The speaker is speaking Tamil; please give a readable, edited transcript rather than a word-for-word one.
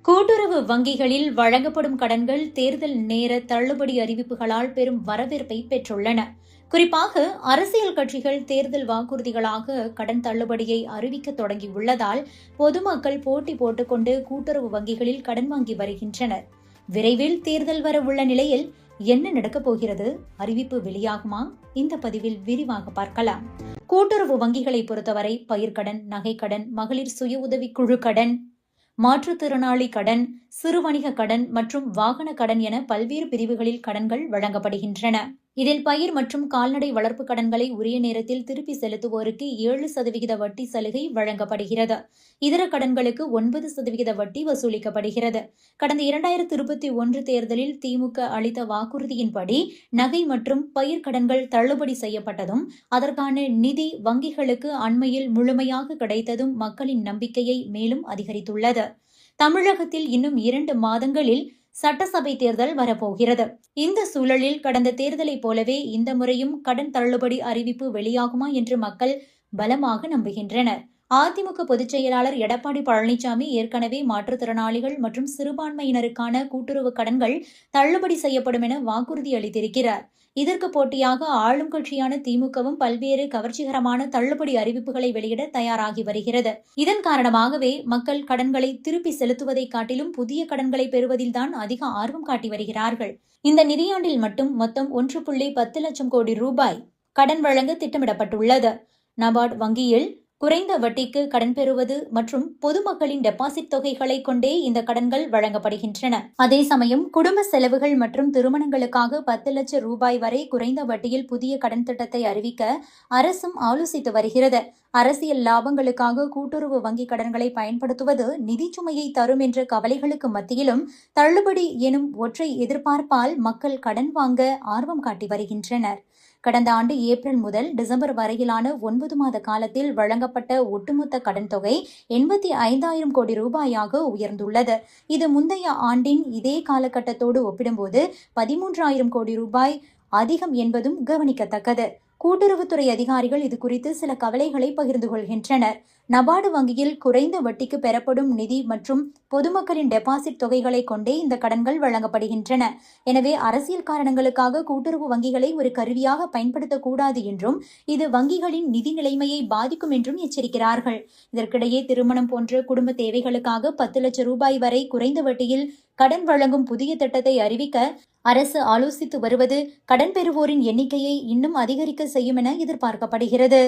கூட்டுறவு வங்கிகளில் வழங்கப்படும் கடன்கள் தேர்தல் நேர தள்ளுபடி அறிவிப்புகளால் பெரும் வரவேற்பை பெற்றுள்ளன. குறிப்பாக அரசியல் கட்சிகள் தேர்தல் வாக்குறுதிகளாக கடன் தள்ளுபடியை அறிவிக்க தொடங்கியுள்ளதால் பொதுமக்கள் போட்டி போட்டுக்கொண்டு கூட்டுறவு வங்கிகளில் கடன் வாங்கி வருகின்றனர். விரைவில் தேர்தல் வர உள்ள நிலையில் என்ன நடக்கப் போகிறது? அறிவிப்பு வெளியாகுமா? இந்த பதிவில் விரிவாக பார்க்கலாம். கூட்டுறவு வங்கிகளை பொறுத்தவரை பயிர்க்கடன், நகைக்கடன், மகளிர் சுய உதவிக்குழு கடன், மாற்றுத்திறனாளி கடன், சிறு வணிக கடன் மற்றும் வாகன கடன் என பல்வேறு பிரிவுகளில் கடன்கள் வழங்கப்படுகின்றன. இதில் பயிர் மற்றும் கால்நடை வளர்ப்பு கடன்களை உரிய நேரத்தில் திருப்பி செலுத்துவோருக்கு 7% வட்டி சலுகை வழங்கப்படுகிறது. இதர கடன்களுக்கு 9% வட்டி வசூலிக்கப்படுகிறது. கடந்த 2021 தேர்தலில் திமுக அளித்த வாக்குறுதியின்படி நகை மற்றும் பயிர் கடன்கள் தள்ளுபடி செய்யப்பட்டதும் அதற்கான நிதி வங்கிகளுக்கு அண்மையில் முழுமையாக கிடைத்ததும் மக்களின் நம்பிக்கையை மேலும் அதிகரித்துள்ளது. தமிழகத்தில் இன்னும் 2 மாதங்களில் சட்டசபை தேர்தல் வரப்போகிறது. இந்த சூழலில் கடந்த தேர்தலைப் போலவே இந்த முறையும் கடன் தள்ளுபடி அறிவிப்பு வெளியாகுமா என்று மக்கள் பலமாக நம்புகின்றனர். அதிமுக பொதுச் செயலாளர் எடப்பாடி பழனிசாமி ஏற்கனவே மாற்றுத்திறனாளிகள் மற்றும் சிறுபான்மையினருக்கான கூட்டுறவு கடன்கள் தள்ளுபடி செய்யப்படும் என வாக்குறுதி அளித்திருக்கிறார். இதற்கு போட்டியாக ஆளும் கட்சியான திமுகவும் பல்வேறு கவர்ச்சிகரமான தள்ளுபடி அறிவிப்புகளை வெளியிட தயாராகி வருகிறது. இதன் காரணமாகவே மக்கள் கடன்களை திருப்பி செலுத்துவதை காட்டிலும் புதிய கடன்களை பெறுவதில்தான் அதிக ஆர்வம் காட்டி வருகிறார்கள். இந்த நிதியாண்டில் மட்டும் மொத்தம் 1.10 லட்சம் கோடி ரூபாய் கடன் வழங்க திட்டமிடப்பட்டுள்ளது. நபார்டு வங்கியில் குறைந்த வட்டிக்கு கடன் பெறுவது மற்றும் பொதுமக்களின் டெபாசிட் தொகைகளை கொண்டே இந்த கடன்கள் வழங்கப்படுகின்றன. அதே சமயம் குடும்ப செலவுகள் மற்றும் திருமணங்களுக்காக 10 லட்சம் ரூபாய் வரை குறைந்த வட்டியில் புதிய கடன் திட்டத்தை அறிவிக்க அரசும் ஆலோசித்து வருகிறது. அரசியல் லாபங்களுக்காக கூட்டுறவு வங்கி கடன்களை பயன்படுத்துவது நிதி சுமையை தரும் என்ற கவலைகளுக்கு மத்தியிலும் தள்ளுபடி எனும் ஒற்றை எதிர்பார்ப்பால் மக்கள் கடன் வாங்க ஆர்வம் காட்டி வருகின்றனர். கடந்த ஆண்டு ஏப்ரல் முதல் டிசம்பர் வரையிலான 9 மாத காலத்தில் வழங்கப்பட்ட ஒட்டுமொத்த கடன் தொகை 85,000 கோடி ரூபாயாக உயர்ந்துள்ளது. இது முந்தைய ஆண்டின் இதே காலகட்டத்தோடு ஒப்பிடும்போது 13,000 கோடி ரூபாய் அதிகம் என்பதும் கவனிக்கத்தக்கது. கூட்டுறவுத்துறை அதிகாரிகள் இது குறித்து சில கவலைகளை பகிர்ந்து கொள்கின்றனர். நபார்டு வங்கியில் குறைந்த வட்டிக்கு பெறப்படும் நிதி மற்றும் பொதுமக்களின் டெபாசிட் தொகைகளை கொண்டே இந்த கடன்கள் வழங்கப்படுகின்றன. எனவே அரசியல் காரணங்களுக்காக கூட்டுறவு வங்கிகளை ஒரு கருவியாக பயன்படுத்தக்கூடாது என்றும் இது வங்கிகளின் நிதி நிலைமையை பாதிக்கும் என்றும் எச்சரிக்கிறார்கள். இதற்கிடையே திருமணம் போன்ற குடும்ப தேவைகளுக்காக 10 லட்சம் ரூபாய் வரை குறைந்த வட்டியில் கடன் வழங்கும் புதிய திட்டத்தை அறிவிக்க அரசு ஆலோசித்து வருவது கடன் பெறுவோரின் எண்ணிக்கையை இன்னும் அதிகரிக்க செய்யும் என எதிர்பார்க்கப்படுகிறது.